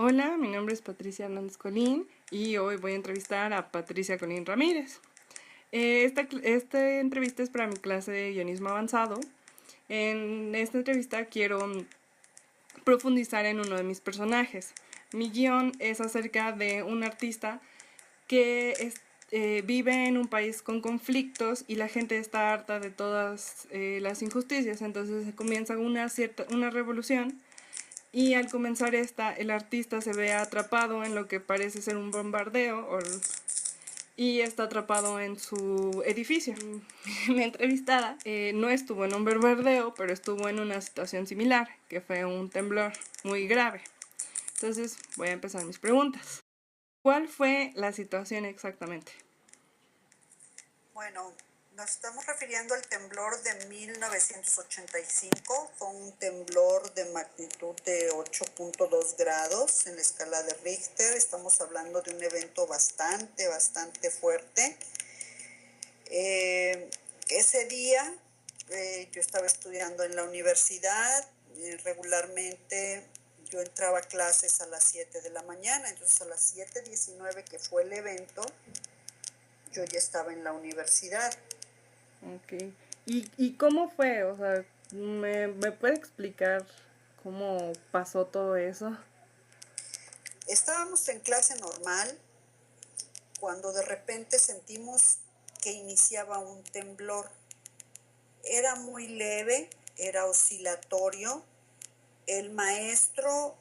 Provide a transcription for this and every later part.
Hola, mi nombre es Patricia Hernández Colín y hoy voy a entrevistar a Patricia Colín Ramírez. Esta entrevista es para mi clase de guionismo avanzado. En esta entrevista quiero profundizar en uno de mis personajes. Mi guión es acerca de un artista que vive en un país con conflictos y la gente está harta de todas las injusticias. Entonces se comienza una revolución y al comenzar esta, el artista se ve atrapado en lo que parece ser un y está atrapado en su edificio. Mi entrevistada no estuvo en un bombardeo, pero estuvo en una situación similar, que fue un temblor muy grave. Entonces voy a empezar mis preguntas. ¿Cuál fue la situación exactamente? Bueno, nos estamos refiriendo al temblor de 1985. Fue un temblor de magnitud de 8.2 grados en la escala de Richter. Estamos hablando de un evento bastante fuerte. Ese día yo estaba estudiando en la universidad. Regularmente yo entraba a clases a las 7 de la mañana, entonces a las 7:19 que fue el evento, yo ya estaba en la universidad. Ok. ¿Y cómo fue? O sea, ¿me puede explicar cómo pasó todo eso? Estábamos en clase normal cuando de repente sentimos que iniciaba un temblor. Era muy leve, era oscilatorio. El maestro,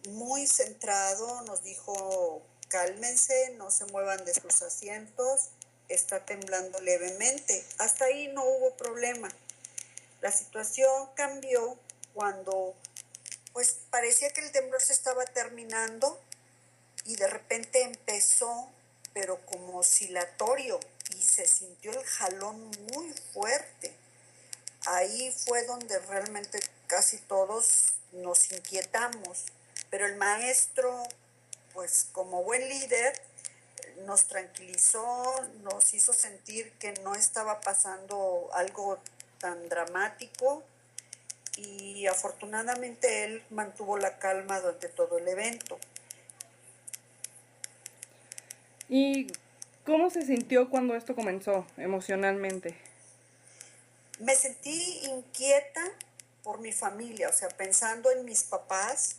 muy centrado, nos dijo: cálmense, no se muevan de sus asientos, está temblando levemente. Hasta ahí no hubo problema. La situación cambió cuando pues parecía que el temblor se estaba terminando y de repente empezó, pero como oscilatorio, y se sintió el jalón muy fuerte. Ahí fue donde realmente casi todos nos inquietamos, pero el maestro, pues como buen líder, nos tranquilizó, nos hizo sentir que no estaba pasando algo tan dramático, y afortunadamente él mantuvo la calma durante todo el evento. ¿Y cómo se sintió cuando esto comenzó emocionalmente? Me sentí inquieta por mi familia, o sea, pensando en mis papás,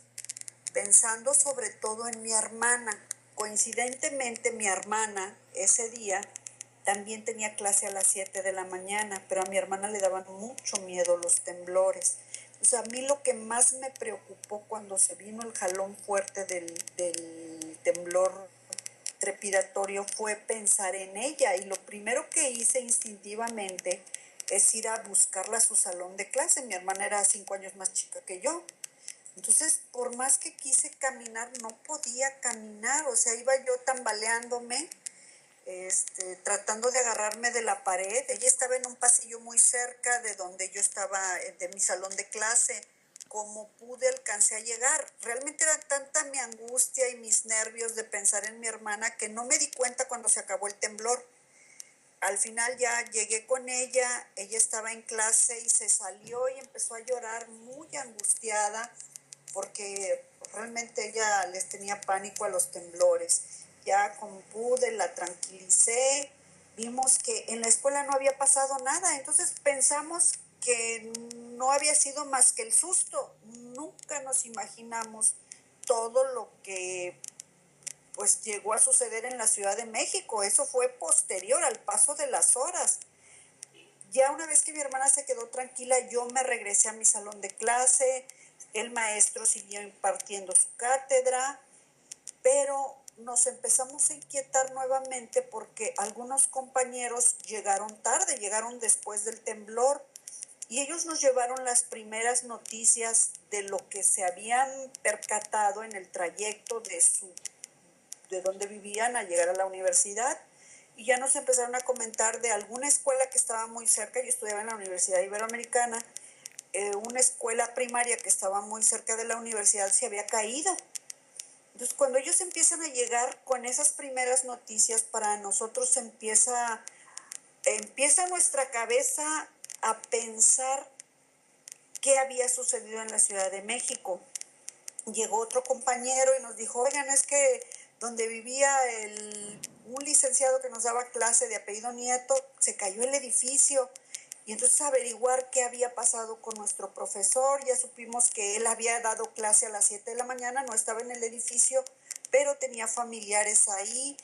pensando sobre todo en mi hermana. Coincidentemente, mi hermana ese día también tenía clase a las 7 de la mañana, pero a mi hermana le daban mucho miedo los temblores. O sea, a mí lo que más me preocupó cuando se vino el jalón fuerte del temblor trepidatorio fue pensar en ella, y lo primero que hice instintivamente es ir a buscarla a su salón de clase. Mi hermana era 5 años más chica que yo. Entonces, por más que quise caminar, no podía caminar, o sea, iba yo tambaleándome, tratando de agarrarme de la pared. Ella estaba en un pasillo muy cerca de donde yo estaba, de mi salón de clase. Como pude, alcancé a llegar. Realmente era tanta mi angustia y mis nervios de pensar en mi hermana que no me di cuenta cuando se acabó el temblor. Al final ya llegué con ella, ella estaba en clase y se salió y empezó a llorar muy angustiada porque realmente ella les tenía pánico a los temblores. Ya como pude, la tranquilicé, vimos que en la escuela no había pasado nada, entonces pensamos que no había sido más que el susto. Nunca nos imaginamos todo lo que pues llegó a suceder en la Ciudad de México. Eso fue posterior al paso de las horas. Ya una vez que mi hermana se quedó tranquila, yo me regresé a mi salón de clase, el maestro siguió impartiendo su cátedra, pero nos empezamos a inquietar nuevamente porque algunos compañeros llegaron tarde, llegaron después del temblor, y ellos nos llevaron las primeras noticias de lo que se habían percatado en el trayecto de donde vivían al llegar a la universidad. Y ya nos empezaron a comentar de alguna escuela que estaba muy cerca. Yo estudiaba en la Universidad Iberoamericana. Una escuela primaria que estaba muy cerca de la universidad se había caído. Entonces, cuando ellos empiezan a llegar con esas primeras noticias, para nosotros empieza nuestra cabeza a pensar qué había sucedido en la Ciudad de México. llegó otro compañero y nos dijo, oigan, es que donde vivía un licenciado que nos daba clase de apellido Nieto, se cayó el edificio. Y entonces averiguar qué había pasado con nuestro profesor, ya supimos que él había dado clase a las 7 de la mañana, no estaba en el edificio, pero tenía familiares ahí.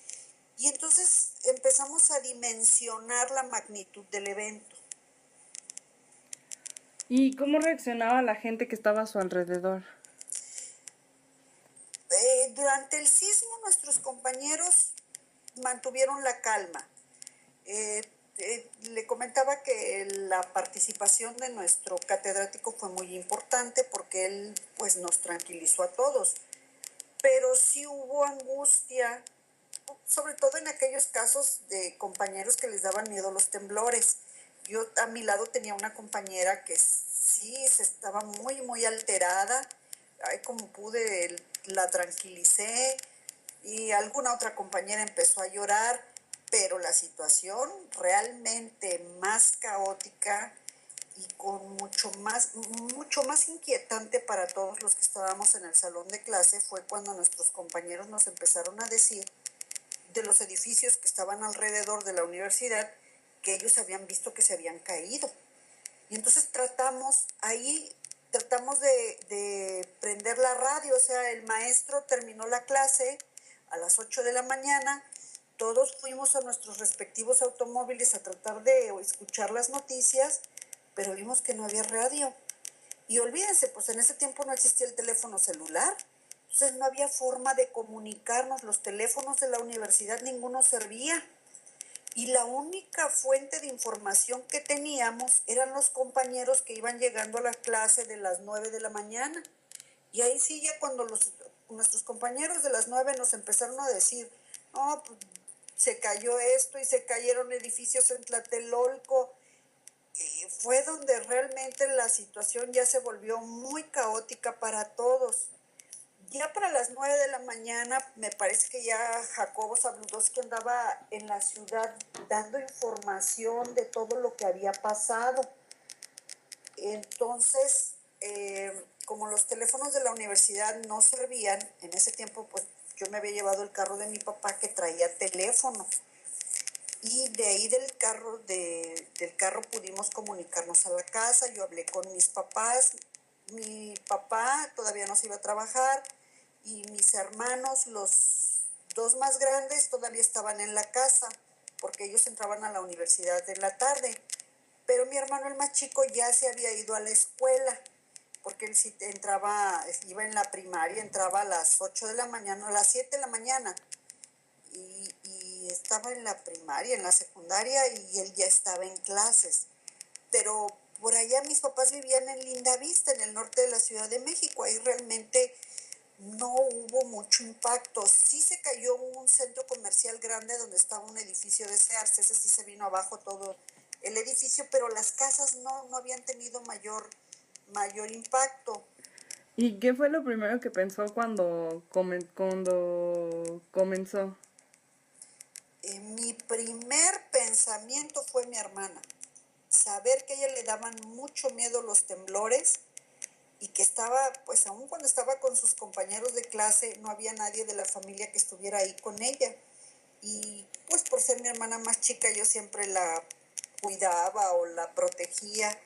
Y entonces empezamos a dimensionar la magnitud del evento. ¿Y cómo reaccionaba la gente que estaba a su alrededor? Durante el sismo nuestros compañeros mantuvieron la calma. Le comentaba que la participación de nuestro catedrático fue muy importante porque él pues nos tranquilizó a todos, pero sí hubo angustia, sobre todo en aquellos casos de compañeros que les daban miedo los temblores. Yo a mi lado tenía una compañera que sí se estaba muy alterada. Ay, como pude la tranquilicé, y alguna otra compañera empezó a llorar, pero la situación realmente más caótica y con mucho más inquietante para todos los que estábamos en el salón de clase fue cuando nuestros compañeros nos empezaron a decir de los edificios que estaban alrededor de la universidad que ellos habían visto que se habían caído. Y entonces tratamos de prender la radio, o sea, el maestro terminó la clase a las 8 de la mañana, todos fuimos a nuestros respectivos automóviles a tratar de escuchar las noticias, pero vimos que no había radio. Y olvídense, pues en ese tiempo no existía el teléfono celular, entonces no había forma de comunicarnos, los teléfonos de la universidad ninguno servía. Y la única fuente de información que teníamos eran los compañeros que iban llegando a la clase de las 9 de la mañana. Y ahí sí, ya cuando nuestros compañeros de las 9 nos empezaron a decir, no, pues, se cayó esto y se cayeron edificios en Tlatelolco, y fue donde realmente la situación ya se volvió muy caótica para todos. Ya para las 9 de la mañana, me parece que ya Jacobo Zabludowski andaba en la ciudad dando información de todo lo que había pasado. Entonces, como los teléfonos de la universidad no servían, en ese tiempo pues yo me había llevado el carro de mi papá que traía teléfono. Y de ahí del carro pudimos comunicarnos a la casa, yo hablé con mis papás, mi papá todavía no se iba a trabajar y mis hermanos, los dos más grandes, todavía estaban en la casa porque ellos entraban a la universidad en la tarde, pero mi hermano el más chico ya se había ido a la escuela porque él sí iba en la primaria, entraba a las 8 de la mañana, a las 7 de la mañana, y estaba en la primaria, en la secundaria, y él ya estaba en clases. Pero por allá mis papás vivían en Lindavista, en el norte de la Ciudad de México. Ahí realmente no hubo mucho impacto. Sí se cayó un centro comercial grande donde estaba un edificio de Sears, ese sí se vino abajo todo el edificio, pero las casas no habían tenido mayor impacto. ¿Y qué fue lo primero que pensó cuando comenzó? Mi primer pensamiento fue mi hermana. Saber que a ella le daban mucho miedo los temblores y que estaba, pues aún cuando estaba con sus compañeros de clase, no había nadie de la familia que estuviera ahí con ella. Y pues por ser mi hermana más chica, yo siempre la cuidaba o la protegía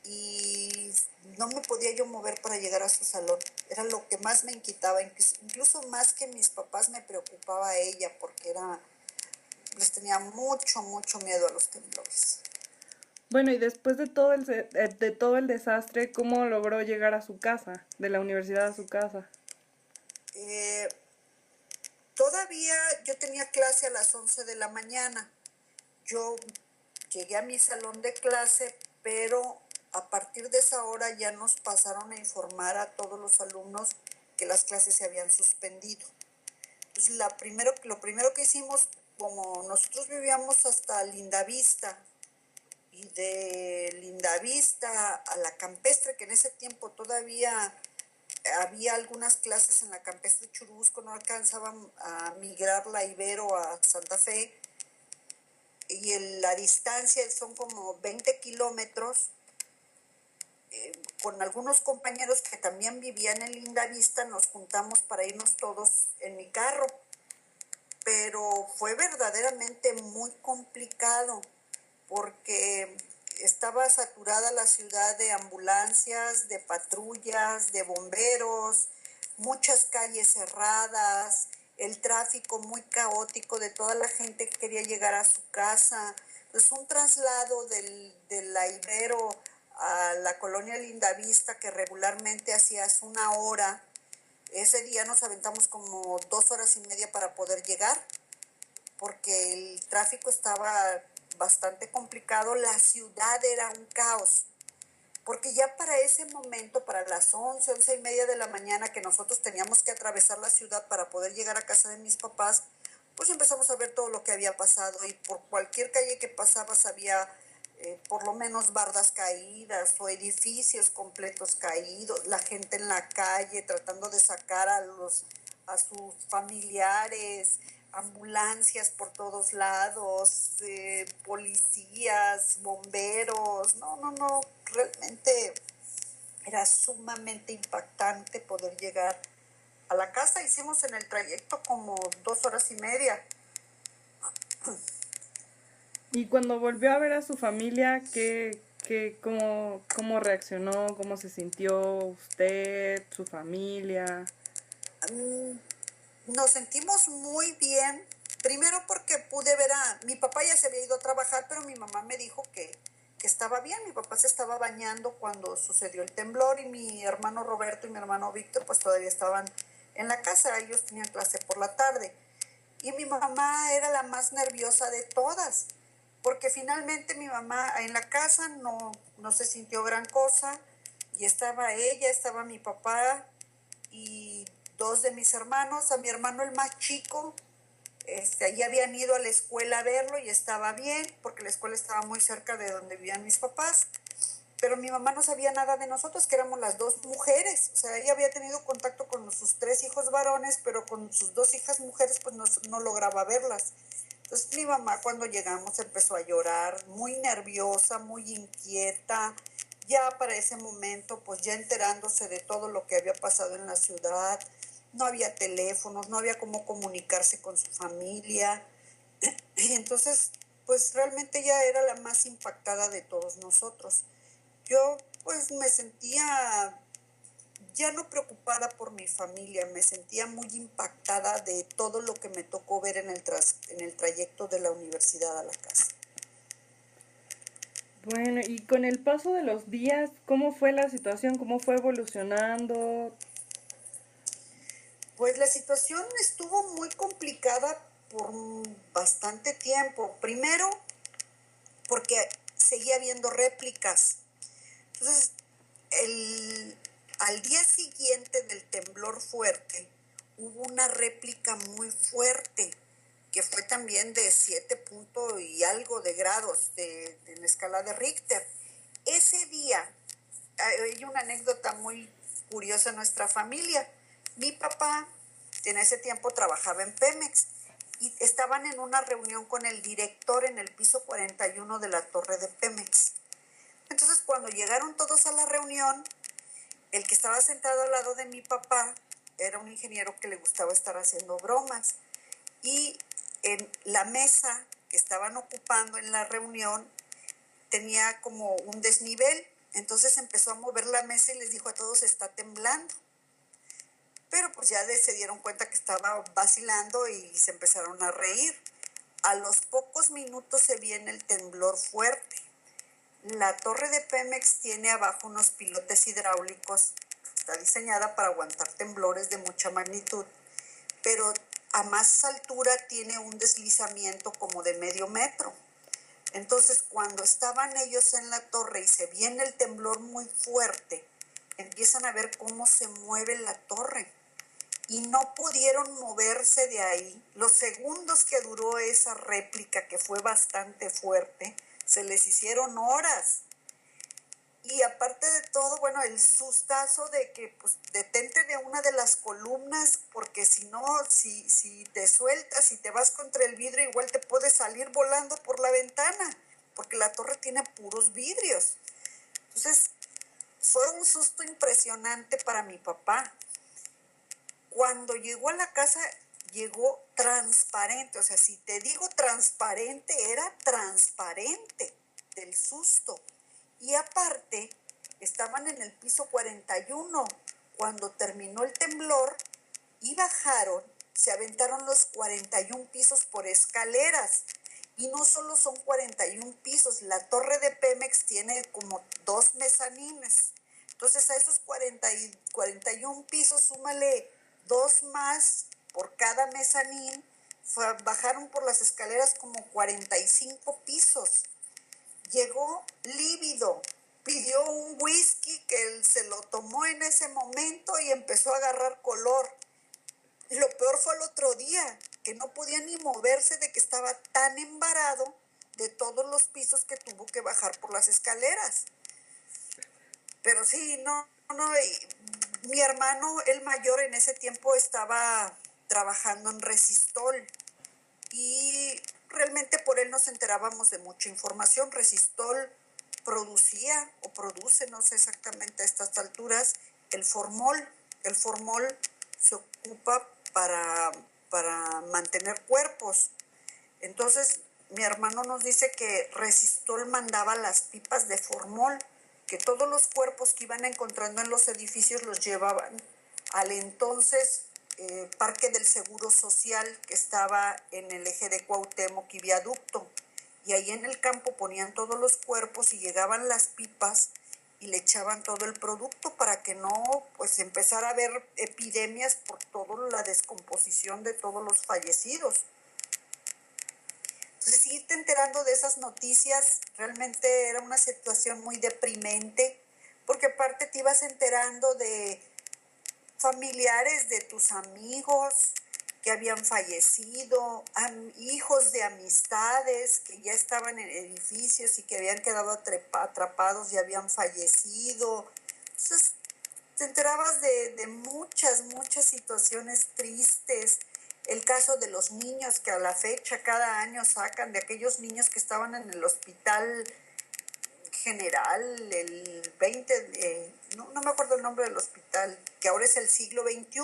y no me podía yo mover para llegar a su salón. Era lo que más me inquietaba, incluso más que mis papás me preocupaba a ella porque les tenía mucho miedo a los temblores. Bueno, y después de todo el desastre, ¿cómo logró llegar a su casa, de la universidad a su casa? Eh, Todavía yo tenía clase a las 11 de la mañana. Yo llegué a mi salón de clase, pero a partir de esa hora ya nos pasaron a informar a todos los alumnos que las clases se habían suspendido. Entonces, lo primero que hicimos, como nosotros vivíamos hasta Lindavista, y de Lindavista a la Campestre, que en ese tiempo todavía había algunas clases en la Campestre Churubusco, no alcanzaban a migrar la Ibero a Santa Fe, y la distancia son como 20 kilómetros. con algunos compañeros que también vivían en Lindavista, nos juntamos para irnos todos en mi carro, pero fue verdaderamente muy complicado porque estaba saturada la ciudad de ambulancias, de patrullas, de bomberos, muchas calles cerradas, el tráfico muy caótico de toda la gente que quería llegar a su casa. Pues un traslado de la Ibero a la colonia Lindavista que regularmente hacías 1 hora, ese día nos aventamos como 2 horas y media para poder llegar, porque el tráfico estaba bastante complicado, la ciudad era un caos, porque ya para ese momento, para las 11, 11:30 de la mañana que nosotros teníamos que atravesar la ciudad para poder llegar a casa de mis papás, pues empezamos a ver todo lo que había pasado y por cualquier calle que pasabas había por lo menos bardas caídas o edificios completos caídos, la gente en la calle tratando de sacar a sus familiares, ambulancias por todos lados, policías, bomberos. No, no, no, realmente era sumamente impactante poder llegar a la casa. Hicimos en el trayecto como 2 horas y media. Y cuando volvió a ver a su familia, cómo reaccionó, cómo se sintió usted, su familia? Nos sentimos muy bien, primero porque pude ver mi papá ya se había ido a trabajar, pero mi mamá me dijo que estaba bien. Mi papá se estaba bañando cuando sucedió el temblor y mi hermano Roberto y mi hermano Víctor pues todavía estaban en la casa, ellos tenían clase por la tarde. Y mi mamá era la más nerviosa de todas, porque finalmente mi mamá en la casa no se sintió gran cosa, y estaba ella, estaba mi papá y dos de mis hermanos. A mi hermano el más chico, ya habían ido a la escuela a verlo y estaba bien, porque la escuela estaba muy cerca de donde vivían mis papás. Pero mi mamá no sabía nada de nosotros, que éramos las dos mujeres. O sea, ella había tenido contacto con sus 3 hijos varones, pero con sus 2 hijas mujeres pues no lograba verlas. Entonces mi mamá cuando llegamos empezó a llorar, muy nerviosa, muy inquieta, ya para ese momento pues ya enterándose de todo lo que había pasado en la ciudad. No había teléfonos, no había cómo comunicarse con su familia. Y entonces pues realmente ella era la más impactada de todos nosotros. Yo pues me sentía ya no preocupada por mi familia, me sentía muy impactada de todo lo que me tocó ver en el trayecto de la universidad a la casa. Bueno, y con el paso de los días, ¿cómo fue la situación? ¿Cómo fue evolucionando? Pues la situación estuvo muy complicada por bastante tiempo. Primero, porque seguía habiendo réplicas. Entonces, al día siguiente del temblor fuerte, hubo una réplica muy fuerte, que fue también de 7 puntos y algo de grados en la escala de Richter. Ese día, hay una anécdota muy curiosa en nuestra familia. Mi papá en ese tiempo trabajaba en Pemex y estaban en una reunión con el director en el piso 41 de la torre de Pemex. Entonces, cuando llegaron todos a la reunión, el que estaba sentado al lado de mi papá era un ingeniero que le gustaba estar haciendo bromas. Y en la mesa que estaban ocupando en la reunión tenía como un desnivel. Entonces empezó a mover la mesa y les dijo a todos: está temblando. Pero pues ya se dieron cuenta que estaba vacilando y se empezaron a reír. A los pocos minutos se viene el temblor fuerte. La torre de Pemex tiene abajo unos pilotes hidráulicos. Está diseñada para aguantar temblores de mucha magnitud, pero a más altura tiene un deslizamiento como de medio metro. Entonces, cuando estaban ellos en la torre y se viene el temblor muy fuerte, empiezan a ver cómo se mueve la torre y no pudieron moverse de ahí. Los segundos que duró esa réplica, que fue bastante fuerte, se les hicieron horas. Y aparte de todo, bueno, el sustazo de que pues detente de una de las columnas, porque si no, si te sueltas y te vas contra el vidrio, igual te puedes salir volando por la ventana, porque la torre tiene puros vidrios. Entonces, fue un susto impresionante para mi papá. Cuando llegó a la casa, llegó transparente, o sea, si te digo transparente, era transparente del susto. Y aparte, estaban en el piso 41. Cuando terminó el temblor y bajaron, se aventaron los 41 pisos por escaleras. Y no solo son 41 pisos, la torre de Pemex tiene como 2 mezanines. Entonces a esos 41 pisos, súmale 2 más por cada mezanín, bajaron por las escaleras como 45 pisos. Llegó lívido, pidió un whisky que él se lo tomó en ese momento y empezó a agarrar color. Lo peor fue el otro día, que no podía ni moverse de que estaba tan embarado de todos los pisos que tuvo que bajar por las escaleras. Pero sí, no, mi hermano, el mayor, en ese tiempo estaba trabajando en Resistol y realmente por él nos enterábamos de mucha información. Resistol producía o produce, no sé exactamente a estas alturas, el formol. El formol se ocupa para mantener cuerpos. Entonces, mi hermano nos dice que Resistol mandaba las pipas de formol, que todos los cuerpos que iban encontrando en los edificios los llevaban al entonces Parque del Seguro Social, que estaba en el eje de Cuauhtémoc y Viaducto. Y ahí en el campo ponían todos los cuerpos y llegaban las pipas y le echaban todo el producto para que no pues empezara a haber epidemias por toda la descomposición de todos los fallecidos. Entonces, irte enterando de esas noticias realmente era una situación muy deprimente, porque aparte te ibas enterando de familiares de tus amigos que habían fallecido, hijos de amistades que ya estaban en edificios y que habían quedado atrapados y habían fallecido. Entonces, te enterabas de muchas situaciones tristes. El caso de los niños que a la fecha cada año sacan, de aquellos niños que estaban en el hospital general, el 20, no me acuerdo el nombre del hospital, que ahora es el siglo XXI,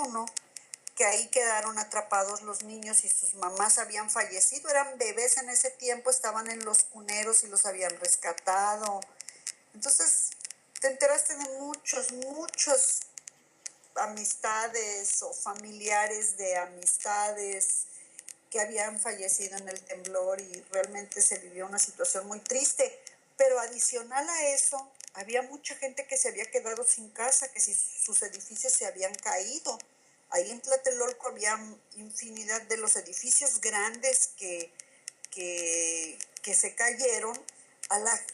que ahí quedaron atrapados los niños y sus mamás habían fallecido, eran bebés en ese tiempo, estaban en los cuneros y los habían rescatado. Entonces, te enteraste de muchos amistades o familiares de amistades que habían fallecido en el temblor y realmente se vivió una situación muy triste. Pero adicional a eso, había mucha gente que se había quedado sin casa, que sus edificios se habían caído. Ahí en Tlatelolco había infinidad de los edificios grandes que se cayeron.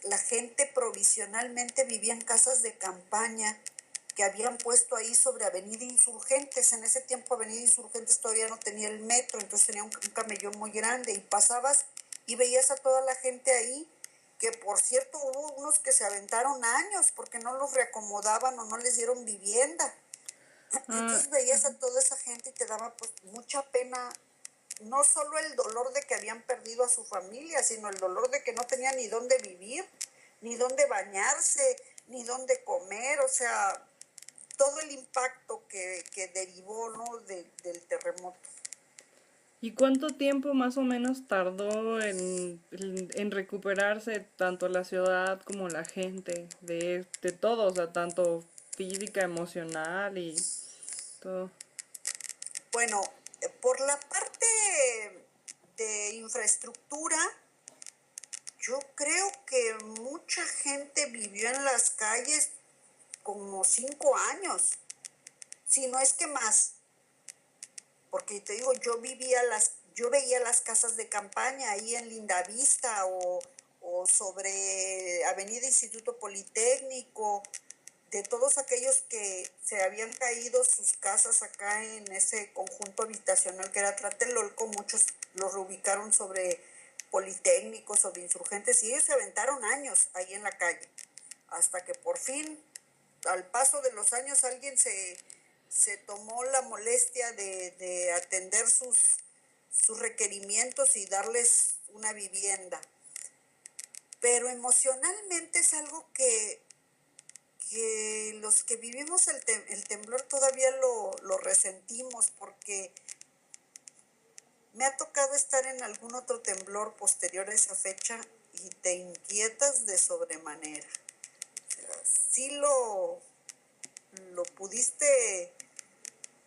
La gente provisionalmente vivía en casas de campaña que habían puesto ahí sobre Avenida Insurgentes. En ese tiempo Avenida Insurgentes todavía no tenía el metro, entonces tenía un camellón muy grande y pasabas y veías a toda la gente ahí, que por cierto hubo unos que se aventaron años porque no los reacomodaban o no les dieron vivienda. Entonces veías a toda esa gente y te daba pues mucha pena, no solo el dolor de que habían perdido a su familia, sino el dolor de que no tenían ni dónde vivir, ni dónde bañarse, ni dónde comer, o sea, todo el impacto que derivó, ¿no?, del terremoto. ¿Y cuánto tiempo más o menos tardó en recuperarse tanto la ciudad como la gente de todo, o sea, tanto física, emocional y todo? Bueno, por la parte de infraestructura, yo creo que mucha gente vivió en las calles como 5 años, si no es que más, porque te digo, yo veía las casas de campaña ahí en Lindavista o sobre Avenida Instituto Politécnico, de todos aquellos que se habían caído sus casas acá en ese conjunto habitacional que era Tlatelolco, muchos los reubicaron sobre Politécnico, sobre Insurgentes, y ellos se aventaron años ahí en la calle, hasta que por fin, al paso de los años, alguien se tomó la molestia de atender sus requerimientos y darles una vivienda. Pero emocionalmente es algo que los que vivimos el temblor todavía lo resentimos, porque me ha tocado estar en algún otro temblor posterior a esa fecha y te inquietas de sobremanera. O sea, sí lo pudiste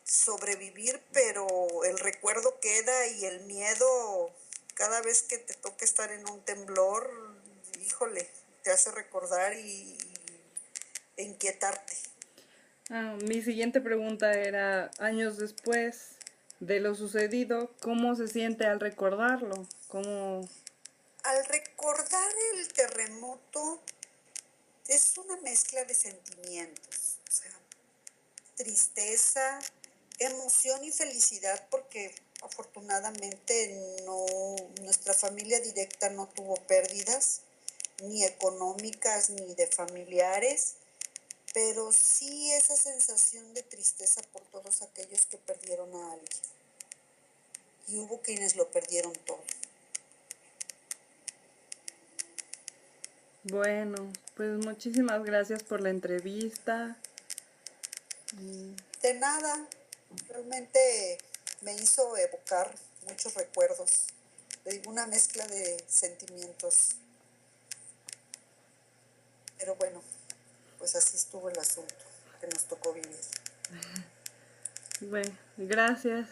sobrevivir, pero el recuerdo queda y el miedo, cada vez que te toca estar en un temblor, híjole, te hace recordar e inquietarte. Mi siguiente pregunta era, años después de lo sucedido, ¿cómo se siente al recordarlo? ¿Cómo? Al recordar el terremoto, es una mezcla de sentimientos, o sea, tristeza, emoción y felicidad, porque afortunadamente nuestra familia directa no tuvo pérdidas, ni económicas ni de familiares, pero sí esa sensación de tristeza por todos aquellos que perdieron a alguien. Y hubo quienes lo perdieron todo. Bueno, pues muchísimas gracias por la entrevista. De nada, realmente me hizo evocar muchos recuerdos, le digo, una mezcla de sentimientos. Pero bueno, pues así estuvo el asunto que nos tocó vivir. Bueno, gracias.